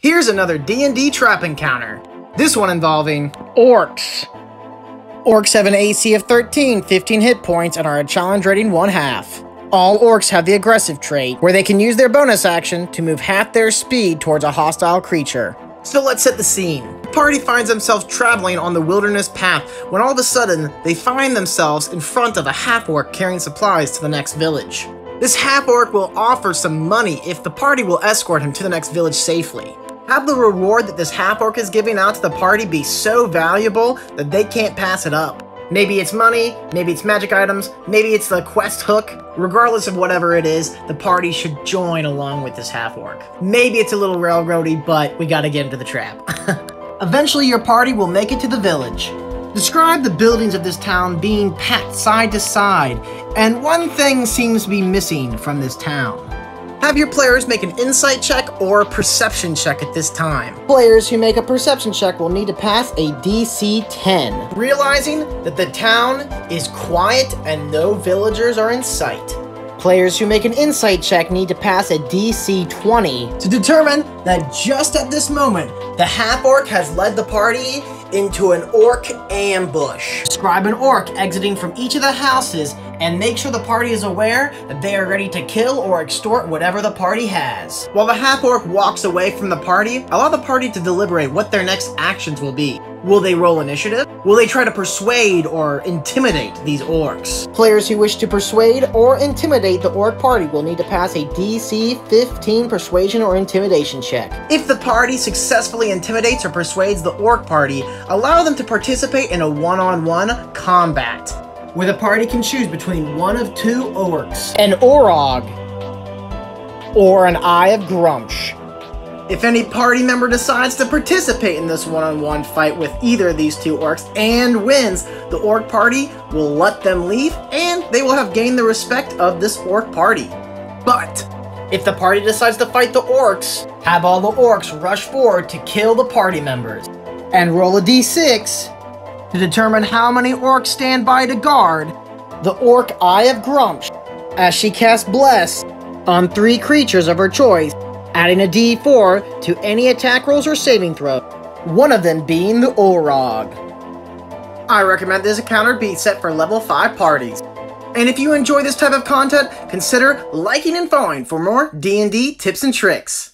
Here's another D&D trap encounter, this one involving Orcs. Orcs have an AC of 13, 15 hit points, and are a challenge rating 1/2. All orcs have the aggressive trait, where they can use their bonus action to move half their speed towards a hostile creature. So let's set the scene. The party finds themselves traveling on the wilderness path when all of a sudden they find themselves in front of a half-orc carrying supplies to the next village. This half-orc will offer some money if the party will escort him to the next village safely. Have the reward that this half-orc is giving out to the party be so valuable that they can't pass it up. Maybe it's money, maybe it's magic items, maybe it's the quest hook. Regardless of whatever it is, the party should join along with this half-orc. Maybe it's a little railroady, but we gotta get into the trap. Eventually your party will make it to the village. Describe the buildings of this town being packed side to side, and one thing seems to be missing from this town. Have your players make an insight check or a perception check at this time. Players who make a perception check will need to pass a DC 10. Realizing that the town is quiet and no villagers are in sight. Players who make an insight check need to pass a DC 20. To determine that just at this moment, the half-orc has led the party into an orc ambush. Describe an orc exiting from each of the houses and make sure the party is aware that they are ready to kill or extort whatever the party has. While the half-orc walks away from the party, allow the party to deliberate what their next actions will be. Will they roll initiative? Will they try to persuade or intimidate these orcs? Players who wish to persuade or intimidate the orc party will need to pass a DC 15 persuasion or intimidation check. If the party successfully intimidates or persuades the orc party, allow them to participate in a one-on-one combat, where the party can choose between one of two orcs. An Orog, or an Eye of Grumsh. If any party member decides to participate in this one-on-one fight with either of these two orcs and wins, the orc party will let them leave and they will have gained the respect of this orc party. But if the party decides to fight the orcs, have all the orcs rush forward to kill the party members. And roll a d6 to determine how many orcs stand by to guard the orc Eye of Grumsh, as she casts Bless on 3 creatures of her choice, adding a d4 to any attack rolls or saving throw, one of them being the Orog. I recommend this encounter be set for level 5 parties. And if you enjoy this type of content, consider liking and following for more D&D tips and tricks.